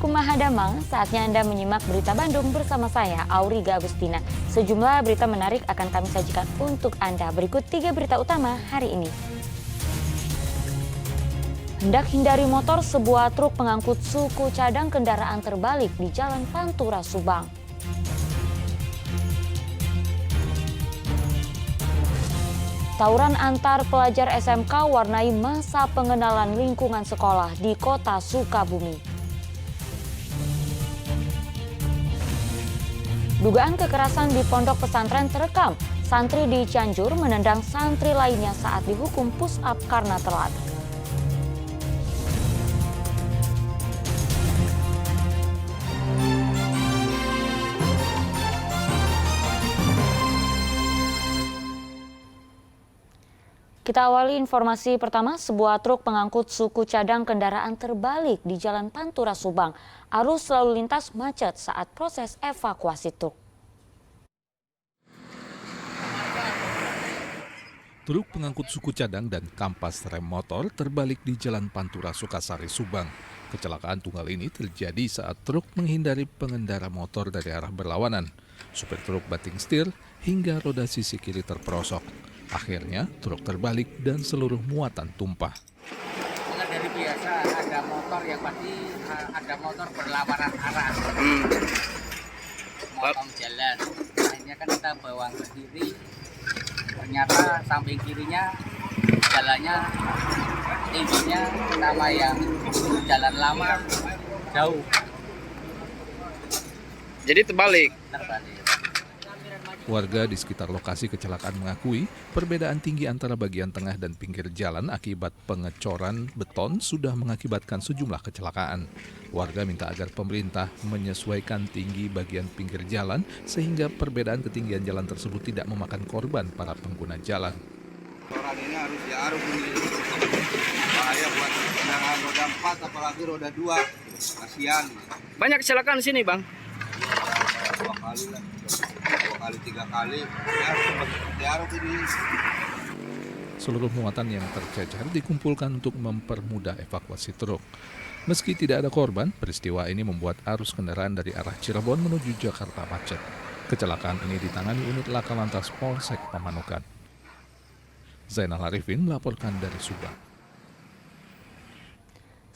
Mahadamang, saatnya Anda menyimak berita Bandung bersama saya, Auriga Agustina. Sejumlah berita menarik akan kami sajikan untuk Anda. Berikut 3 berita utama hari ini. Hendak hindari motor, sebuah truk pengangkut suku cadang kendaraan terbalik di Jalan Pantura, Subang. Tawuran antar pelajar SMK warnai masa pengenalan lingkungan sekolah di Kota Sukabumi. Dugaan kekerasan di pondok pesantren terekam. Santri di Cianjur menendang santri lainnya saat dihukum push up karena telat. Kita awali informasi pertama, sebuah truk pengangkut suku cadang kendaraan terbalik di Jalan Pantura, Subang. Arus lalu lintas macet saat proses evakuasi truk. Truk pengangkut suku cadang dan kampas rem motor terbalik di Jalan Pantura, Sukasari, Subang. Kecelakaan tunggal ini terjadi saat truk menghindari pengendara motor dari arah berlawanan. Supir truk banting setir hingga roda sisi kiri terperosok. Akhirnya truk terbalik dan seluruh muatan tumpah. Dari biasa ada motor yang pasti ada motor berlawanan arah. Motong jalan. Akhirnya kan kita bawa ke kiri. Ternyata samping kirinya jalannya tingginya sama yang jalan lama jauh. Jadi terbalik. Warga di sekitar lokasi kecelakaan mengakui perbedaan tinggi antara bagian tengah dan pinggir jalan akibat pengecoran beton sudah mengakibatkan sejumlah kecelakaan. Warga minta agar pemerintah menyesuaikan tinggi bagian pinggir jalan sehingga perbedaan ketinggian jalan tersebut tidak memakan korban para pengguna jalan. Orang ini harus diarus ini. Bahaya buat kendaraan roda 4 apalagi roda 2. Kasihan. Banyak kecelakaan di sini, Bang. 2 kali lah. 2 kali 3 kali diarus ini. Seluruh muatan yang tercecer dikumpulkan untuk mempermudah evakuasi truk. Meski tidak ada korban, peristiwa ini membuat arus kendaraan dari arah Cirebon menuju Jakarta macet. Kecelakaan ini ditangani unit Laka Lantas Polsek Pamanukan. Zainal Arifin melaporkan dari Subang.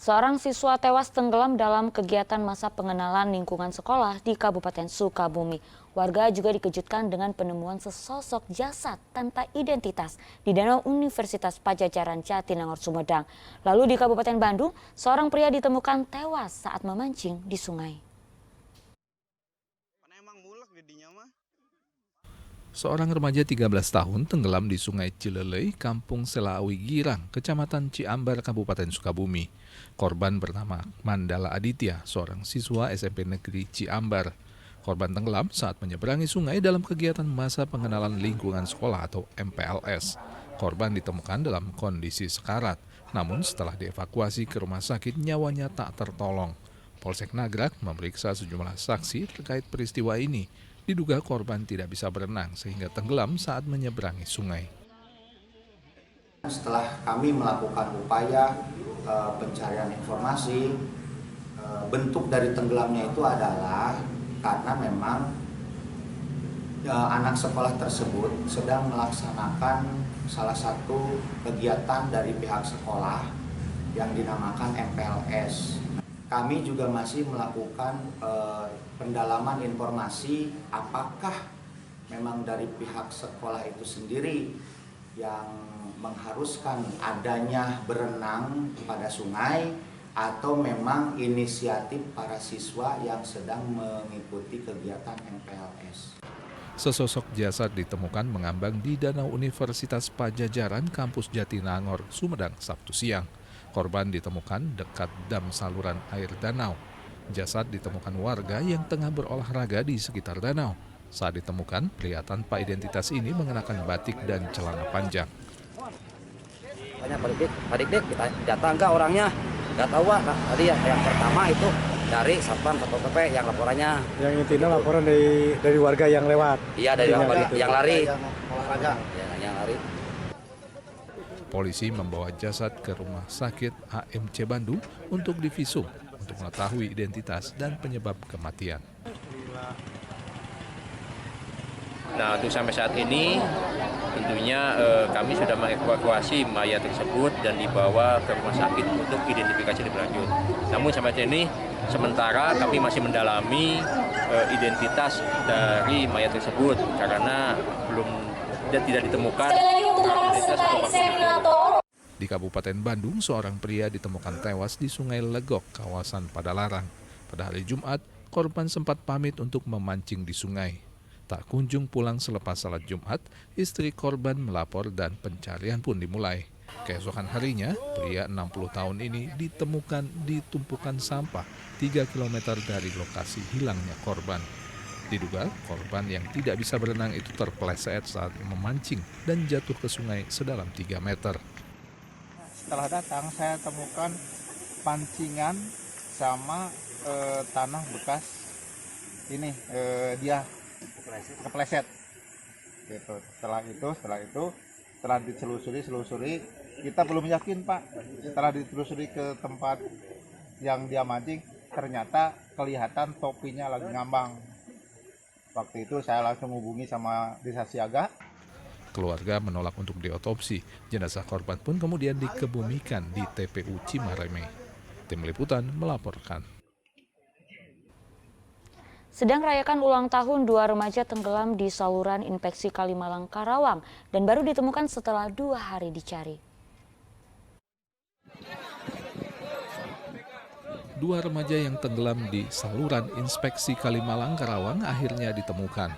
Seorang siswa tewas tenggelam dalam kegiatan masa pengenalan lingkungan sekolah di Kabupaten Sukabumi. Warga juga dikejutkan dengan penemuan sesosok jasad tanpa identitas di Danau Universitas Padjadjaran Jatinangor, Sumedang. Lalu di Kabupaten Bandung, seorang pria ditemukan tewas saat memancing di sungai. Seorang remaja 13 tahun tenggelam di Sungai Cilelei, Kampung Selawi Girang, Kecamatan Ciambar, Kabupaten Sukabumi. Korban bernama Mandala Aditya, seorang siswa SMP Negeri Ciambar. Korban tenggelam saat menyeberangi sungai dalam kegiatan masa pengenalan lingkungan sekolah atau MPLS. Korban ditemukan dalam kondisi sekarat, namun setelah dievakuasi ke rumah sakit nyawanya tak tertolong. Polsek Nagrak memeriksa sejumlah saksi terkait peristiwa ini. Diduga korban tidak bisa berenang sehingga tenggelam saat menyeberangi sungai. Setelah kami melakukan upaya pencarian informasi, bentuk dari tenggelamnya itu adalah karena memang anak sekolah tersebut sedang melaksanakan salah satu kegiatan dari pihak sekolah yang dinamakan MPLS. Kami juga masih melakukan pendalaman informasi apakah memang dari pihak sekolah itu sendiri yang mengharuskan adanya berenang pada sungai atau memang inisiatif para siswa yang sedang mengikuti kegiatan MPLS. Sesosok jasad ditemukan mengambang di Danau Universitas Padjadjaran, Kampus Jatinangor, Sumedang, Sabtu siang. Korban ditemukan dekat dam saluran air danau. Jasad ditemukan warga yang tengah berolahraga di sekitar danau. Saat ditemukan, pria tanpa identitas ini mengenakan batik dan celana panjang. Banyak Pak Dik, kita data enggak orangnya? Enggak tahu, Pak. Nah, tadi yang pertama itu dari Satpam Satpol PP yang laporannya. Yang intinya laporan dari warga yang lewat. Iya, dari warga yang lari. Yang lari. Polisi membawa jasad ke rumah sakit AMC Bandung untuk divisum untuk mengetahui identitas dan penyebab kematian. Nah, untuk sampai saat ini tentunya kami sudah mengevakuasi mayat tersebut dan dibawa ke rumah sakit untuk identifikasi lebih lanjut. Namun sampai saat ini sementara kami masih mendalami identitas dari mayat tersebut karena tidak ditemukan identitas atau Di Kabupaten Bandung, seorang pria ditemukan tewas di Sungai Legok, kawasan Padalarang. Pada hari Jumat, korban sempat pamit untuk memancing di sungai. Tak kunjung pulang selepas salat Jumat, istri korban melapor dan pencarian pun dimulai. Keesokan harinya, pria 60 tahun ini ditemukan di tumpukan sampah 3 km dari lokasi hilangnya korban. Diduga korban yang tidak bisa berenang itu terpeleset saat memancing dan jatuh ke sungai sedalam 3 meter. Setelah datang, saya temukan pancingan sama tanah bekas ini dia kepleset gitu. Setelah ditelusuri kita belum yakin, Pak. Setelah ditelusuri ke tempat yang dia mancing, ternyata kelihatan topinya lagi ngambang. Waktu itu saya langsung hubungi sama Desa Siaga. Keluarga menolak untuk diotopsi. Jenazah korban pun kemudian dikebumikan di TPU Cimareme. Tim Liputan melaporkan. Sedang rayakan ulang tahun, 2 remaja tenggelam di saluran infeksi Kalimalang, Karawang dan baru ditemukan setelah 2 hari dicari. 2 remaja yang tenggelam di saluran inspeksi Kalimalang, Karawang akhirnya ditemukan.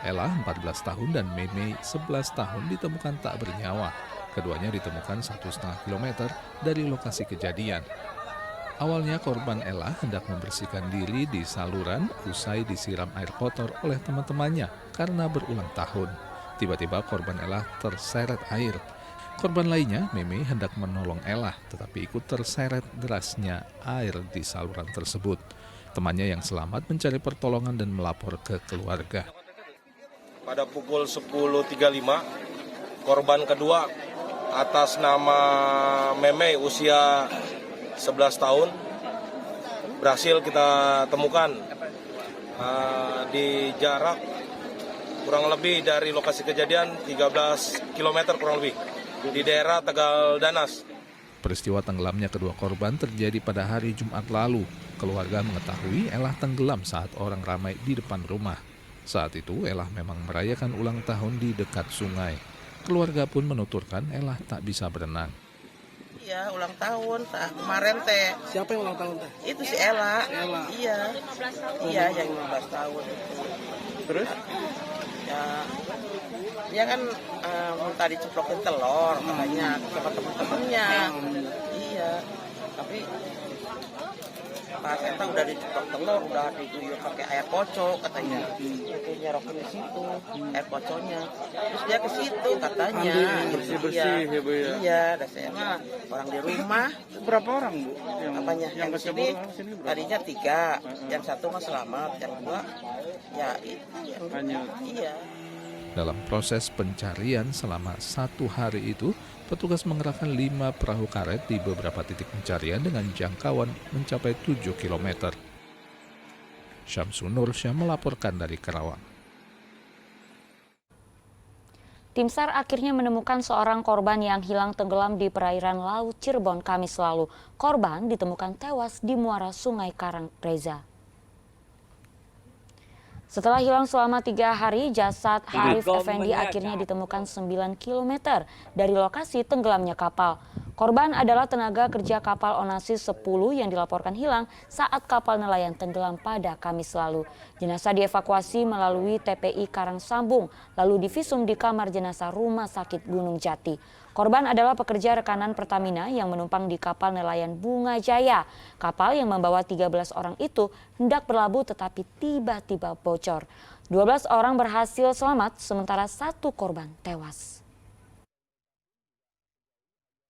Ella 14 tahun dan Meme 11 tahun ditemukan tak bernyawa. Keduanya ditemukan 1,5 km dari lokasi kejadian. Awalnya korban Ella hendak membersihkan diri di saluran usai disiram air kotor oleh teman-temannya karena berulang tahun. Tiba-tiba korban Ella terseret air. Korban lainnya, Meme, hendak menolong Ella tetapi ikut terseret derasnya air di saluran tersebut. Temannya yang selamat mencari pertolongan dan melapor ke keluarga. Pada pukul 10.35, korban kedua atas nama Meme usia 11 tahun berhasil kita temukan di jarak kurang lebih dari lokasi kejadian 13 km kurang lebih di daerah Tegal Danas. Peristiwa tenggelamnya kedua korban terjadi pada hari Jumat lalu. Keluarga mengetahui Ella tenggelam saat orang ramai di depan rumah. Saat itu Ella memang merayakan ulang tahun di dekat sungai. Keluarga pun menuturkan Ella tak bisa berenang. Iya, ulang tahun kemarin teh. Siapa yang ulang tahun teh? Itu si Ella. Ella. Iya. 15 tahun. Iya, yang 15 tahun. Terus? Ya kan minta diceplokin telur katanya sama temen-temennya. Iya. Tapi pas kita udah diceplok telur, udah diguyur pakai air kocok katanya. Itu nyerokin di situ, air kocoknya. Terus dia ke situ katanya. Bersih-bersih ya, Bu ya. Iya, dan saya mah orang di rumah. Berapa orang, Bu? Apanya? Yang ke sini tadinya 3, yang 1 mah selamat, yang 2 ya itu yang iya. Dalam proses pencarian selama 1 hari itu, petugas mengerahkan 5 perahu karet di beberapa titik pencarian dengan jangkauan mencapai 7 km. Syamsun Nursyah melaporkan dari Karawang. Tim SAR akhirnya menemukan seorang korban yang hilang tenggelam di perairan Laut Cirebon Kamis lalu. Korban ditemukan tewas di muara Sungai Karangreza. Setelah hilang selama 3 hari, jasad Harif Effendi akhirnya ditemukan 9 km dari lokasi tenggelamnya kapal. Korban adalah tenaga kerja kapal Onassis 10 yang dilaporkan hilang saat kapal nelayan tenggelam pada Kamis lalu. Jenazah dievakuasi melalui TPI Karangsambung, lalu divisum di kamar jenazah Rumah Sakit Gunung Jati. Korban adalah pekerja rekanan Pertamina yang menumpang di kapal nelayan Bunga Jaya. Kapal yang membawa 13 orang itu hendak berlabuh tetapi tiba-tiba bocor. 12 orang berhasil selamat, sementara 1 korban tewas.